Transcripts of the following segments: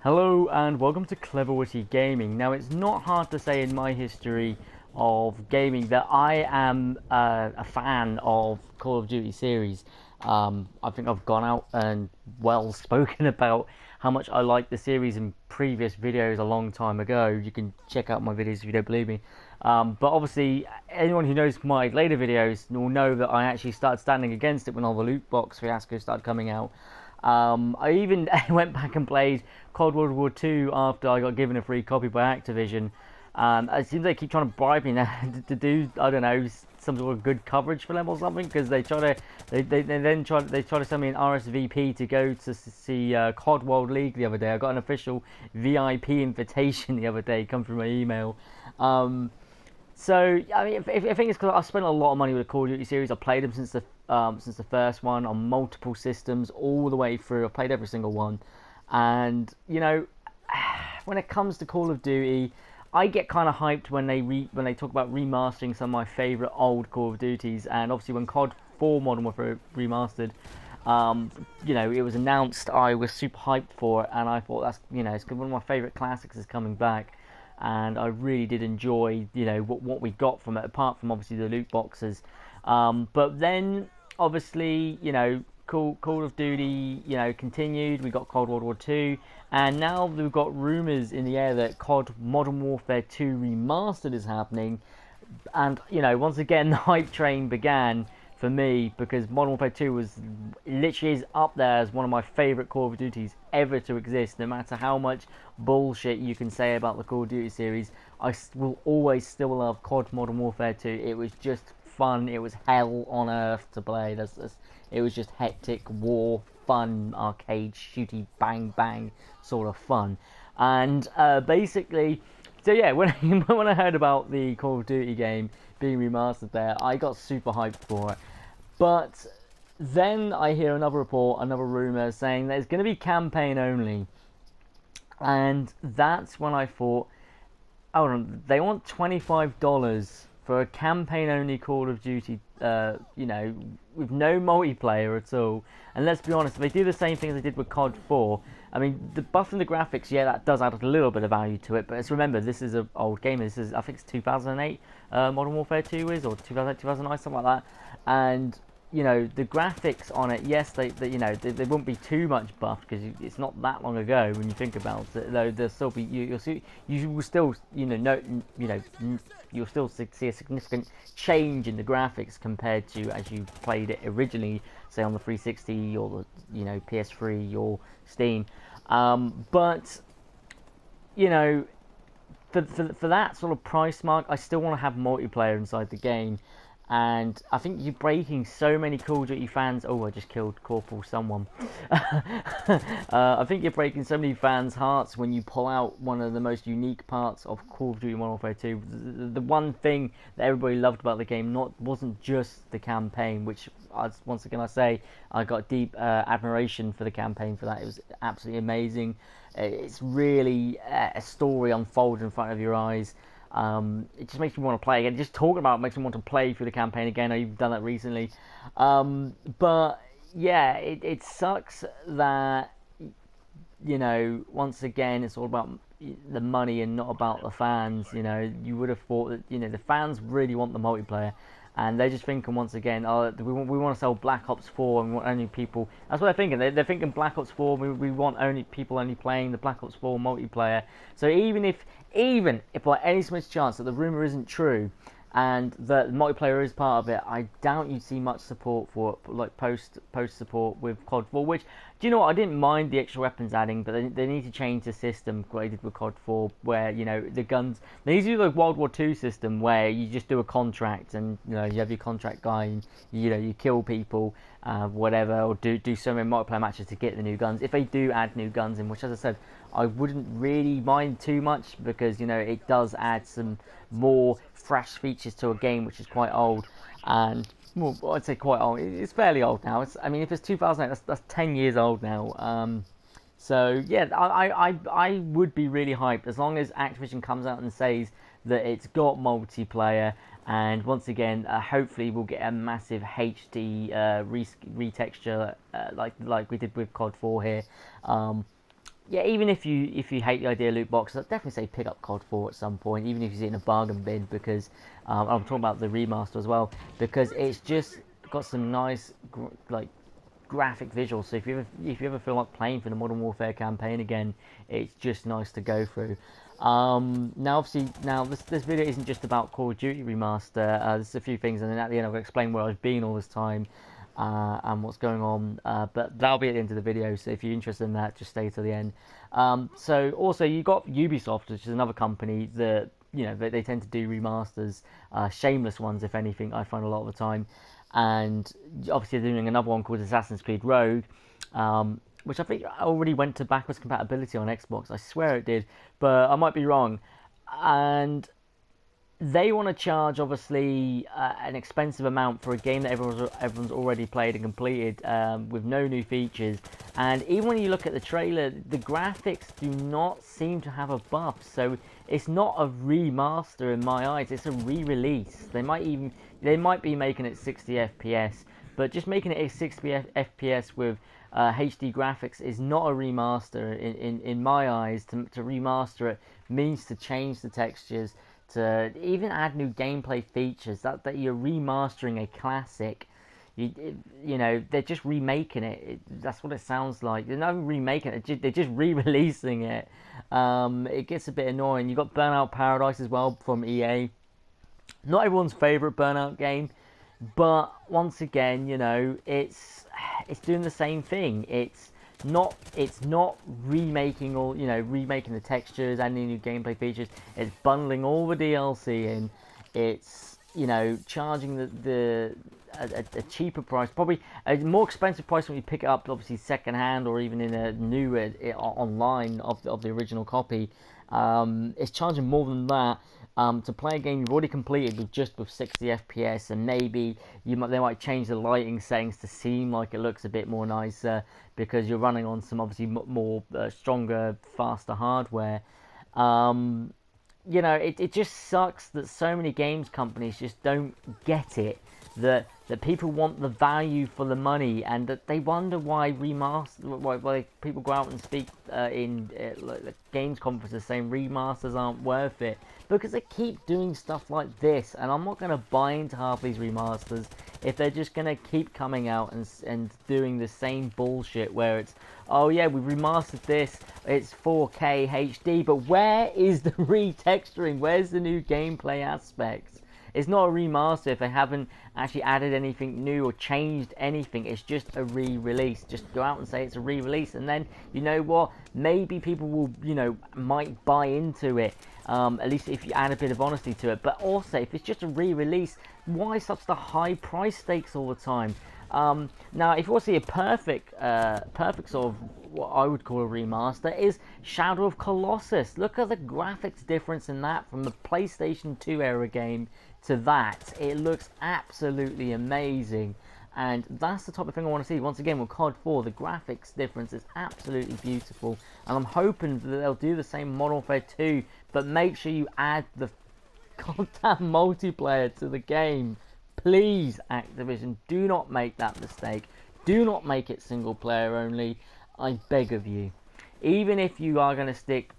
Hello and welcome to Clever Witty Gaming. Now, it's not hard to say in my history of gaming that I am a fan of Call of Duty series. I think I've gone out and well spoken about how much I like the series in previous videos a long time ago. You can check out my videos if you don't believe me. But obviously, anyone who knows my later videos will know that I actually started standing against it when all the loot box fiasco started coming out. I even went back and played Cold World War II after I got given a free copy by Activision. It seems they keep trying to bribe me now to do, I don't know, some sort of good coverage for them or something, because they try to they try to send me an RSVP to go to see COD World League the other day. I got an official VIP invitation the other day come through my email. So I mean, I think it's because I've spent a lot of money with the Call of Duty series. I played them since the first one on multiple systems all the way through. I played every single one, and you know, when it comes to Call of Duty, I get kind of hyped when they talk about remastering some of my favorite old Call of Duties, and obviously when COD 4 Modern Warfare Remastered, you know, it was announced, I was super hyped for it, and I thought it's one of my favorite classics is coming back. And I really did enjoy, you know, what we got from it, apart from obviously the loot boxes. But then, obviously, you know, Call of Duty, you know, continued. We got Cold World War 2, and now we've got rumours in the air that COD Modern Warfare 2 Remastered is happening. And you know, once again, the hype train began for me because Modern Warfare 2 was literally is up there as one of my favourite Call of Duties ever to exist. No matter how much bullshit you can say about the Call of Duty series, I will always still love COD Modern Warfare 2. It was just fun. It was hell on earth to play. It was just hectic war, fun, arcade, shooty, bang bang sort of fun. And basically, so yeah, when when I heard about the Call of Duty game being remastered there, I got super hyped for it. But then I hear another report, another rumor saying that it's going to be campaign only, and that's when I thought, hold on, they want $25 for a campaign only Call of Duty, you know, with no multiplayer at all. And let's be honest, if they do the same thing as they did with COD 4, I mean, the buffing the graphics, yeah, that does add a little bit of value to it. But let's remember, this is an old game. This is, I think it's 2008, Modern Warfare 2 is, or 2008, 2009, something like that. And you know, the graphics on it, yes, they you know, they won't be too much buffed because it's not that long ago when you think about it. Though there'll still be you will still you'll still see a significant change in the graphics compared to as you played it originally, say on the 360 or the PS3 or Steam. But you know, for that sort of price mark, I still want to have multiplayer inside the game. And I think you're breaking so many Call of Duty fans. Oh, I just killed Corporal someone. I think you're breaking so many fans' hearts when you pull out one of the most unique parts of Call of Duty Modern Warfare 2. The one thing that everybody loved about the game wasn't just the campaign, which once again I say I got deep admiration for the campaign for that. It was absolutely amazing. It's really a story unfolded in front of your eyes. It just makes me want to play again. Just talking about it makes me want to play through the campaign again. I've done that recently. But yeah, it sucks that, you know, once again, it's all about the money and not about the fans. You know, you would have thought that, you know, the fans really want the multiplayer. And they're just thinking once again, oh, we want to sell Black Ops 4 and we want only people. That's what they're thinking. They're thinking Black Ops 4. We want only people only playing the Black Ops 4 multiplayer. So even if by any smidge chance that the rumor isn't true, and that multiplayer is part of it, I doubt you'd see much support for it, like post support with COD 4. Which, do you know what? I didn't mind the extra weapons adding, but they need to change the system like they did with COD 4, where you know the guns. They need to do the World War II system where you just do a contract, and you know you have your contract guy, and you kill people, whatever, or do so many multiplayer matches to get the new guns. If they do add new guns in, which as I said, I wouldn't really mind too much because you know it does add some more fresh features to a game which is quite old, and well, I'd say quite old. It's fairly old now. I mean, if it's 2008, that's 10 years old now. So yeah, I would be really hyped as long as Activision comes out and says that it's got multiplayer, and once again, hopefully we'll get a massive HD retexture like we did with COD 4 here. yeah, even if you hate the idea of loot boxes, I'd definitely say pick up COD 4 at some point, even if you see it in a bargain bin, because I'm talking about the remaster as well, because it's just got some nice like graphic visuals. So if you ever feel like playing for the Modern Warfare campaign again, it's just nice to go through. Now, obviously, this video isn't just about Call of Duty Remaster. There's a few things, and then at the end, I'll explain where I've been all this time and what's going on. But that'll be at the end of the video. So if you're interested in that, just stay till the end. So also, you got Ubisoft, which is another company that they tend to do remasters, shameless ones, if anything. I find a lot of the time. And obviously they're doing another one called Assassin's Creed Rogue, which I think already went to backwards compatibility on Xbox. I swear it did, but I might be wrong. And they want to charge, obviously, an expensive amount for a game that everyone's already played and completed, with no new features. And even when you look at the trailer, the graphics do not seem to have a buff. So it's not a remaster in my eyes. It's a re-release. They might be making it 60 FPS, but just making it a 60 FPS with HD graphics is not a remaster in my eyes. To remaster it means to change the textures, to even add new gameplay features. That you're remastering a classic. They're just remaking it. That's what it sounds like. They're not remaking it. They're just re-releasing it. It gets a bit annoying. You've got Burnout Paradise as well from EA. Not everyone's favourite Burnout game, but once again, it's doing the same thing. It's not remaking remaking the textures, adding new gameplay features. It's bundling all the DLC in. It's charging a cheaper price, probably a more expensive price when you pick it up, obviously second hand or even in a new online of the original copy. It's charging more than that. To play a game you've already completed with 60 FPS, and maybe they might change the lighting settings to seem like it looks a bit more nicer because you're running on some obviously more stronger, faster hardware. It just sucks that so many games companies just don't get it. That people want the value for the money, and that they wonder why why people go out and speak in like games conferences saying remasters aren't worth it, because they keep doing stuff like this. And I'm not going to buy into half these remasters if they're just going to keep coming out and doing the same bullshit where it's, oh yeah, we remastered this, it's 4K HD, but where is the retexturing? Where's the new gameplay aspects? It's not a remaster if they haven't actually added anything new or changed anything. It's just a re-release. Just go out and say it's a re-release, and then, you know what, maybe people will, might buy into it, at least if you add a bit of honesty to it. But also, if it's just a re-release, why such the high price stakes all the time? Now, if you want to see a perfect sort of what I would call a remaster, is Shadow of Colossus. Look at the graphics difference in that from the PlayStation 2 era game to that. It looks absolutely amazing, and that's the type of thing I want to see. Once again, with COD 4, the graphics difference is absolutely beautiful, and I'm hoping that they'll do the same Modern Warfare 2, but make sure you add the goddamn multiplayer to the game. Please, Activision, do not make that mistake. Do not make it single player only. I beg of you. Even if you are going to stick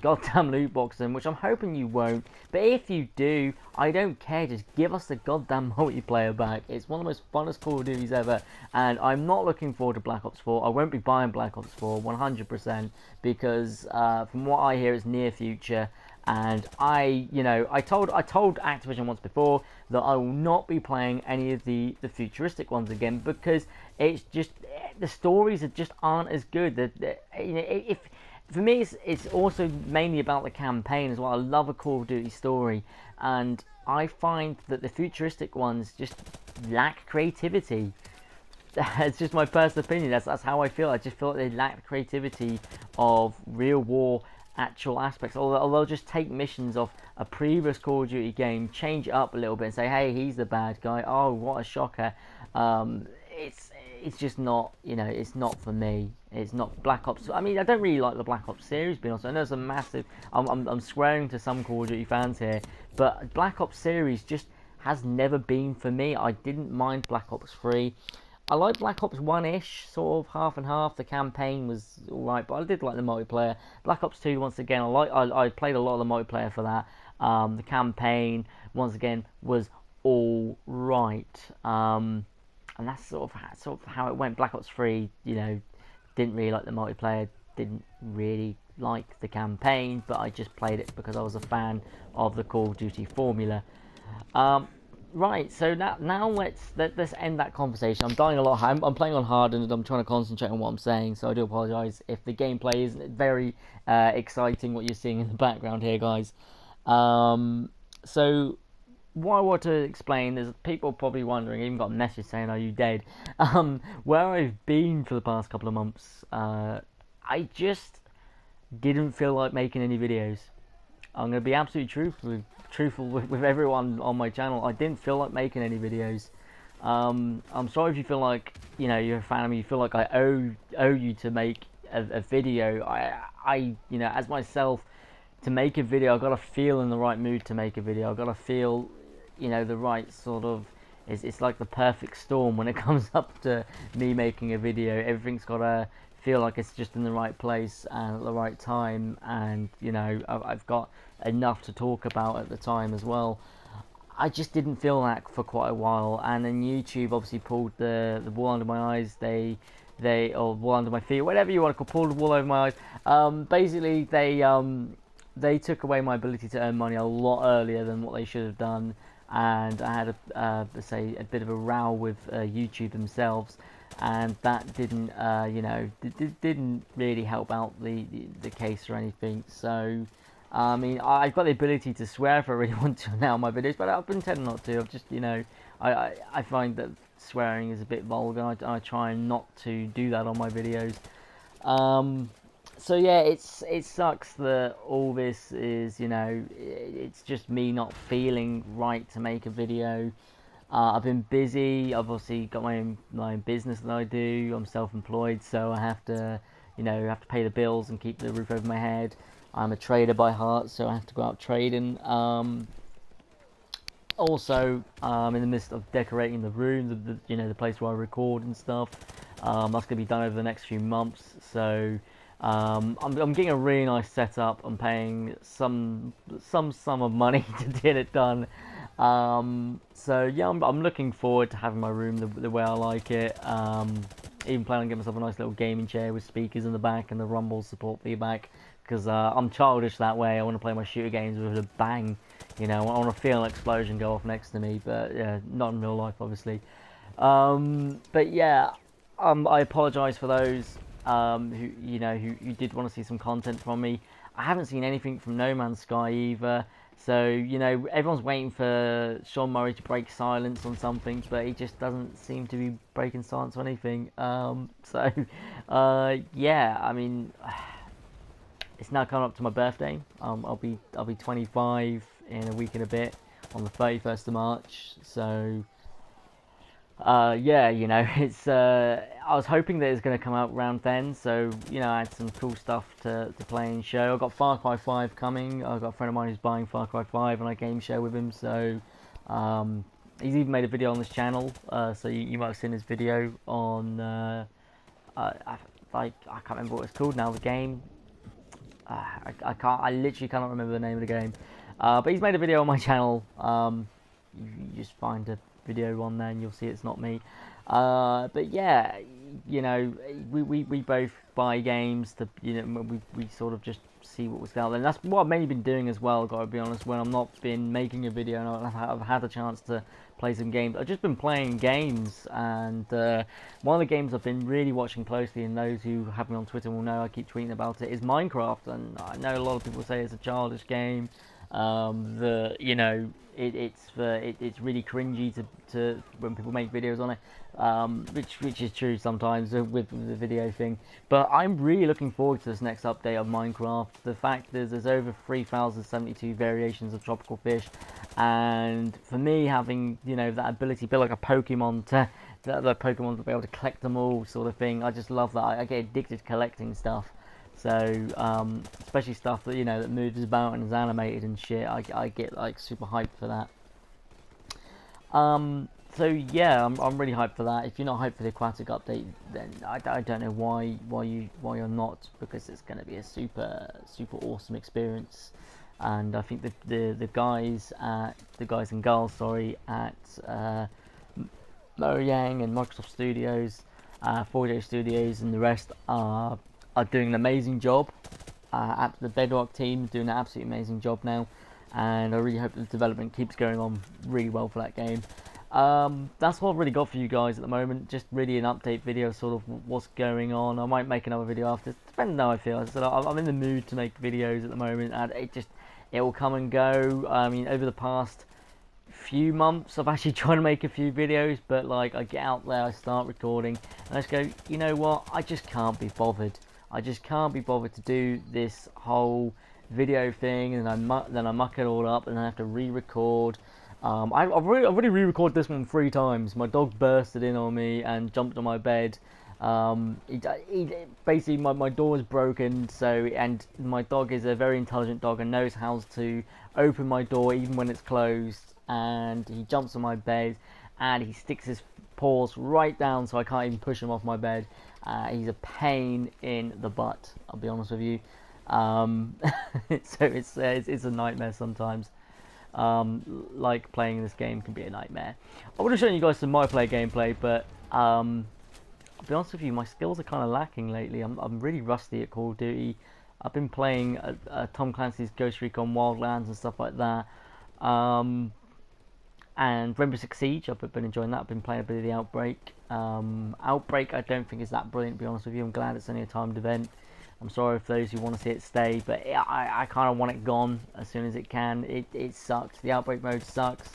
goddamn loot boxes in, which I'm hoping you won't, but if you do, I don't care. Just give us the goddamn multiplayer back. It's one of the most funnest Call of Duties ever, and I'm not looking forward to Black Ops 4. I won't be buying Black Ops 4 100%, because from what I hear, it's near future. And I told Activision once before that I will not be playing any of the futuristic ones again, because it's just, the stories just aren't as good. If for me, it's also mainly about the campaign as well. I love a Call of Duty story, and I find that the futuristic ones just lack creativity. It's just my personal opinion. That's how I feel. I just feel like they lack the creativity of real war actual aspects, or they'll just take missions off a previous Call of Duty game, change it up a little bit and say, hey, he's the bad guy. Oh, what a shocker. It's just not, it's not for me. It's not Black Ops. I mean, I don't really like the Black Ops series, being honest. I know it's a massive, I'm swearing to some Call of Duty fans here, but Black Ops series just has never been for me. I didn't mind Black Ops 3. I like Black Ops 1-ish, sort of half and half. The campaign was alright, but I did like the multiplayer. Black Ops 2, once again, I played a lot of the multiplayer for that. The campaign, once again, was all right. And that's sort of how it went. Black Ops 3, didn't really like the multiplayer, didn't really like the campaign, but I just played it because I was a fan of the Call of Duty formula. Um, right, so now let's end that conversation. I'm dying a lot. I'm playing on hard and I'm trying to concentrate on what I'm saying, so I do apologise if the gameplay isn't very exciting. What you're seeing in the background here, guys. So what I want to explain is people probably wondering. I even got a message saying, "Are you dead?" Where I've been for the past couple of months, I just didn't feel like making any videos. I'm going to be absolutely truthful with everyone on my channel. I didn't feel like making any videos. I'm sorry if you feel like you're a fan of me. You feel like I owe you to make a video. As myself, to make a video, I've got to feel in the right mood to make a video. I've got to feel, the right sort of. It's like the perfect storm when it comes up to me making a video. Everything's got to feel like it's just in the right place and at the right time, and I've got enough to talk about at the time as well. I just didn't feel that for quite a while, and then YouTube obviously pulled the wool under my eyes. Or wool under my feet, whatever you want to call, pulled the wool over my eyes. Basically, they took away my ability to earn money a lot earlier than what they should have done, and I had a bit of a row with YouTube themselves, and that didn't didn't really help out the case or anything. So I mean, I've got the ability to swear if I really want to now on my videos, but I've been tending not to. I've just I find that swearing is a bit vulgar. I try not to do that on my videos. So yeah, it sucks that all this is, it's just me not feeling right to make a video. I've been busy. I've obviously got my own business that I do. I'm self-employed, so I have to, have to pay the bills and keep the roof over my head. I'm a trader by heart, so I have to go out trading. Also, in the midst of decorating the room, the place where I record and stuff. That's going to be done over the next few months. So I'm getting a really nice setup. I'm paying some sum of money to get it done. So yeah, I'm looking forward to having my room the way I like it. Even planning on getting myself a nice little gaming chair with speakers in the back and the rumble support feedback, because I'm childish that way. I want to play my shooter games with a bang. I want to feel an explosion go off next to me, but yeah, not in real life, obviously. But yeah, I apologise for those who did want to see some content from me. I haven't seen anything from No Man's Sky either. So, everyone's waiting for Sean Murray to break silence on something, but he just doesn't seem to be breaking silence on anything. Yeah, I mean, it's now coming up to my birthday. I'll be 25 in a week and a bit on the 31st of March. So yeah, it's I was hoping that it's going to come out around then, so I had some cool stuff to play and show. I got Far Cry 5 coming. I've got a friend of mine who's buying Far Cry 5 and I game share with him, so he's even made a video on this channel, so you might have seen his video on I can't remember what it's called now, the game. I literally cannot remember the name of the game, but he's made a video on my channel. You just find a video on there and you'll see it's not me. But yeah, we both buy games to, we sort of just see what was out there. And that's what I've mainly been doing as well, gotta be honest. When I'm not been making a video and I've had a chance to play some games, I've just been playing games. And one of the games I've been really watching closely, and those who have me on Twitter will know I keep tweeting about it, is Minecraft. And I know a lot of people say it's a childish game. It's really cringy to when people make videos on it, which is true sometimes with the video thing. But I'm really looking forward to this next update of Minecraft. The fact is, there's over 3,072 variations of tropical fish, and for me, having that ability to be like a Pokemon to the Pokemon to be able to collect them all, sort of thing. I just love that. I get addicted to collecting stuff. So, especially stuff that that moves about and is animated and shit, I get like super hyped for that. So yeah, I'm really hyped for that. If you're not hyped for the aquatic update, then I don't know why you're not, because it's going to be a super awesome experience. And I think the guys and girls, sorry, at Mojang and Microsoft Studios, 4J Studios, and the rest are doing an amazing job. At the Bedrock team doing an absolutely amazing job now, and I really hope the development keeps going on really well for that game. That's what I've really got for you guys at the moment. Just really an update video, sort of what's going on. I might make another video after, depending on how I feel. So I'm in the mood to make videos at the moment, and it will come and go. I mean, over the past few months, I've actually tried to make a few videos, but like I get out there, I start recording, and I just go, you know what? I just can't be bothered. I just can't be bothered to do this whole video thing, and then I muck it all up, and then I have to re-record. I've already re-recorded this one 3 times. My dog bursted in on me and jumped on my bed. Basically, my door was broken, and my dog is a very intelligent dog and knows how to open my door even when it's closed. And he jumps on my bed and he sticks his paws right down so I can't even push him off my bed. He's a pain in the butt, I'll be honest with you. So it's a nightmare sometimes. Like playing this game can be a nightmare. I would have shown you guys some multiplayer gameplay, but I'll be honest with you, my skills are kind of lacking lately. I'm really rusty at Call of Duty. I've been playing Tom Clancy's Ghost Recon Wildlands and stuff like that. And Rainbow Six Siege, I've been enjoying that. I've been playing a bit of the Outbreak. Outbreak I don't think is that brilliant, to be honest with you. I'm glad it's only a timed event. I'm sorry for those who want to see it stay, but I kind of want it gone as soon as it can. It sucks. The Outbreak mode sucks.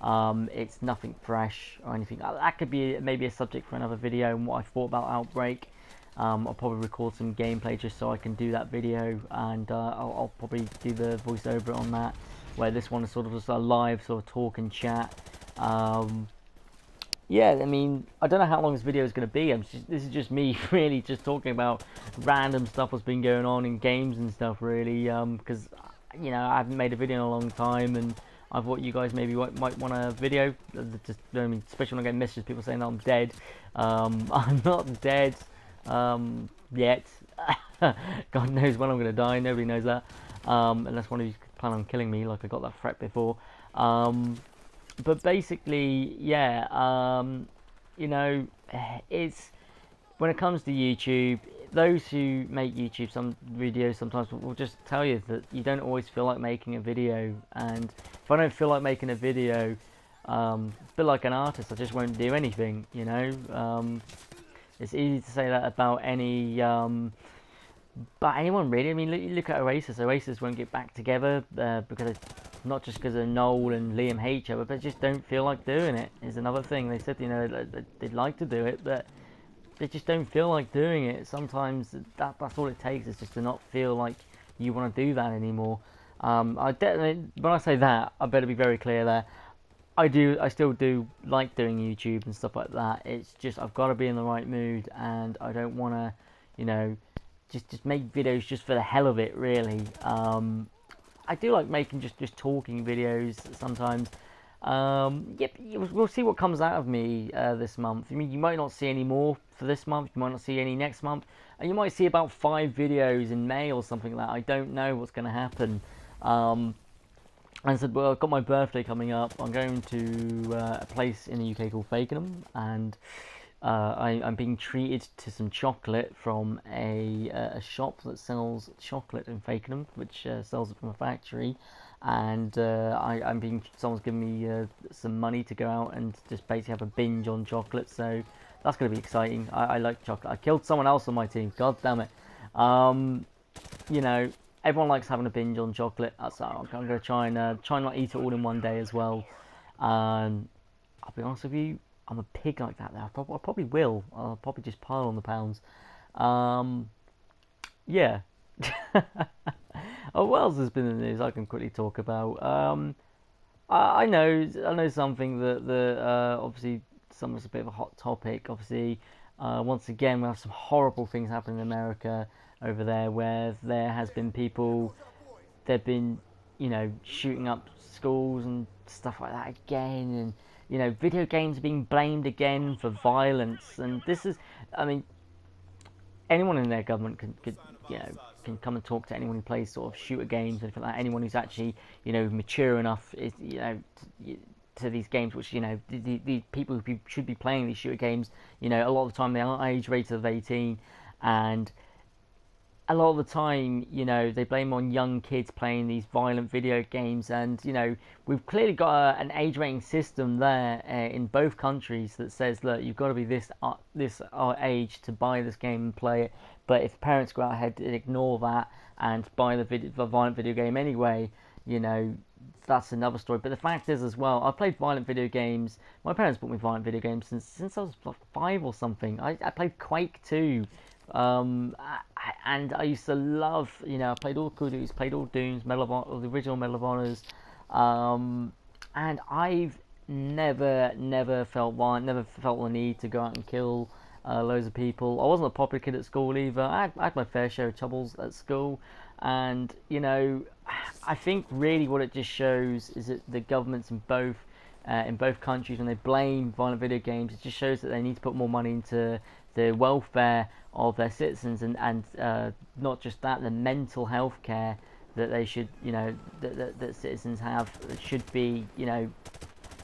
It's nothing fresh or anything. That could be maybe a subject for another video, and what I thought about Outbreak. I'll probably record some gameplay just so I can do that video, and I'll probably do the voiceover on that, where this one is sort of just a live sort of talk and chat. Yeah, I mean, I don't know how long this video is going to be. This is just me really just talking about random stuff that's been going on in games and stuff, really, because you know, I haven't made a video in a long time, and I thought you guys maybe might want a video. Just, I mean, especially when I get messages, people saying that I'm dead. I'm not dead yet. God knows when I'm going to die. Nobody knows that, unless one of you plan on killing me, like I got that threat before. But basically, yeah, you know, it's when it comes to YouTube, those who make YouTube some videos sometimes will just tell you that you don't always feel like making a video, and if I don't feel like making a video, a bit like an artist, I just won't do anything, you know. It's easy to say that about but anyone really. I mean, look at Oasis. Oasis won't get back together because not just because of Noel and Liam hate each other, but they just don't feel like doing it. Is another thing. They said, you know, they'd like to do it, but they just don't feel like doing it. Sometimes that's all it takes, is just to not feel like you want to do that anymore. When I say that, I better be very clear there. I still do like doing YouTube and stuff like that. It's just I've got to be in the right mood, and I don't want to, you know, just make videos just for the hell of it, really. I do like making just talking videos sometimes. Yep, we'll see what comes out of me this month. I mean, you might not see any more for this month, you might not see any next month, and you might see about 5 videos in May or something like that. I don't know what's going to happen. And I said, well, I've got my birthday coming up. I'm going to a place in the UK called Fakenham, and I'm being treated to some chocolate from a shop that sells chocolate in Fakenham, which sells it from a factory. And someone's giving me some money to go out and just basically have a binge on chocolate. So that's going to be exciting. I like chocolate. I killed someone else on my team. God damn it. You know, everyone likes having a binge on chocolate. So I'm going to try and not eat it all in one day as well. I'll be honest with you, I'm a pig like that. I probably will. I'll probably just pile on the pounds. Yeah. Oh, what else has been in the news I can quickly talk about? I know something that obviously something's a bit of a hot topic. Obviously, once again, we have some horrible things happening in America over there, where there has been people, they've been, you know, shooting up schools and stuff like that again, and you know, video games are being blamed again for violence, and this is, I mean, anyone in their government could you know, can come and talk to anyone who plays sort of shooter games and like anyone who's actually, you know, mature enough is, you know, to these games, which, you know, the people who should be playing these shooter games, you know, a lot of the time they are age rated of 18, and a lot of the time, you know, they blame on young kids playing these violent video games, and, you know, we've clearly got an age rating system there in both countries that says, look, you've got to be this age to buy this game and play it. But if parents go ahead and ignore that and buy the violent video game anyway, you know, that's another story. But the fact is, as well, I've played violent video games. My parents bought me violent video games since I was like 5 or something. I played Quake 2. And I used to love, you know, I played all Call of Duty, played all Dooms, Medal of Honor, the original Medal of Honors, and I've never felt violent, never felt the need to go out and kill loads of people. I wasn't a popular kid at school either. I had my fair share of troubles at school, and, you know, I think really what it just shows is that the governments in both countries, when they blame violent video games, it just shows that they need to put more money into the welfare of their citizens, and not just that, the mental health care that they should, you know, that citizens have. It should be, you know,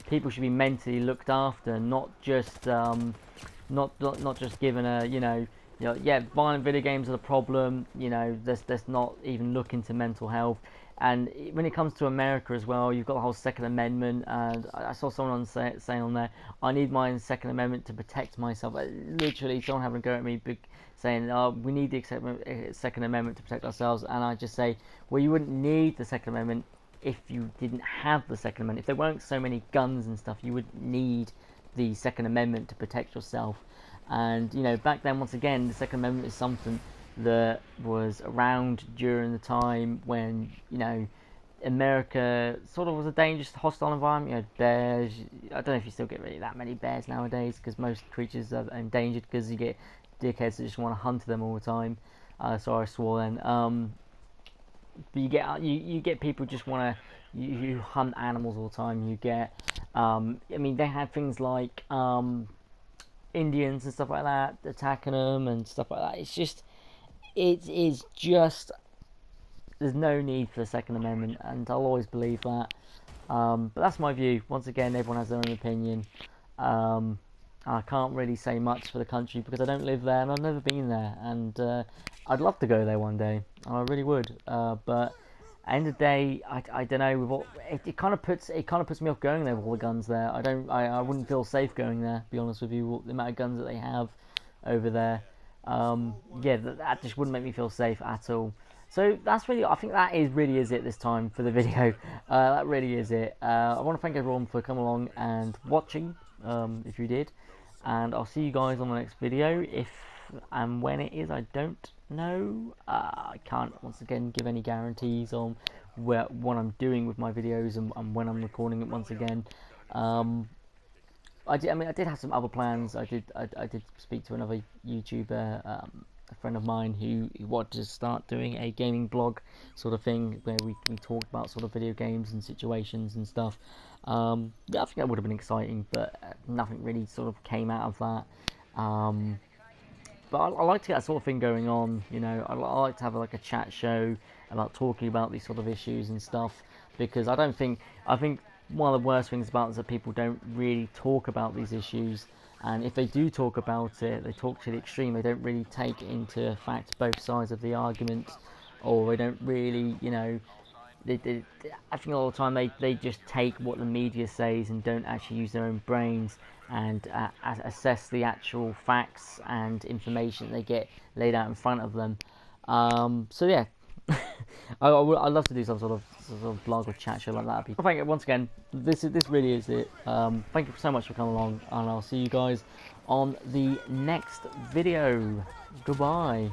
people should be mentally looked after, not just not just given a, you know, yeah, violent video games are the problem. You know, let's not even look into mental health. And when it comes to America as well, you've got the whole Second Amendment, and I saw someone saying on there, I need my Second Amendment to protect myself. Literally, someone having a go at me, saying, oh, we need the Second Amendment to protect ourselves. And I just say, well, you wouldn't need the Second Amendment if you didn't have the Second Amendment. If there weren't so many guns and stuff, you wouldn't need the Second Amendment to protect yourself. And, you know, back then, once again, the Second Amendment is something that was around during the time when, you know, America sort of was a dangerous, hostile environment. You know, bears. I don't know if you still get really that many bears nowadays, because most creatures are endangered, because you get dickheads that just want to hunt them all the time. Sorry, I swore then. But you get people just want to you hunt animals all the time. You get, I mean, they had things like Indians and stuff like that attacking them and stuff like that. It is just, there's no need for the Second Amendment, and I'll always believe that. But that's my view. Once again, everyone has their own opinion. I can't really say much for the country because I don't live there and I've never been there, and I'd love to go there one day. I really would. But at the end of the day, I don't know. With all, it kind of puts me off going there with all the guns there. I wouldn't feel safe going there. To be honest with you, the amount of guns that they have over there. Yeah, that just wouldn't make me feel safe at all. So that's really, I think that really is it this time for the video. That really is it. I want to thank everyone for coming along and watching, if you did, and I'll see you guys on the next video. If and when it is, I don't know. I can't once again give any guarantees on what I'm doing with my videos and when I'm recording it once again. I did have some other plans. I did speak to another YouTuber, a friend of mine, who wanted to start doing a gaming blog sort of thing where we talk about sort of video games and situations and stuff. Yeah, I think that would have been exciting, but nothing really sort of came out of that. But I like to get that sort of thing going on. You know, I like to have like a chat show about talking about these sort of issues and stuff, because I think one of the worst things about it is that people don't really talk about these issues, and if they do talk about it, they talk to the extreme. They don't really take into fact both sides of the argument, or they don't really, you know, I think a lot of the time they just take what the media says and don't actually use their own brains and assess the actual facts and information they get laid out in front of them. So yeah, I'd love to do some sort of blog or chat show like that. Thank you once again. This really is it. Thank you so much for coming along, and I'll see you guys on the next video. Goodbye.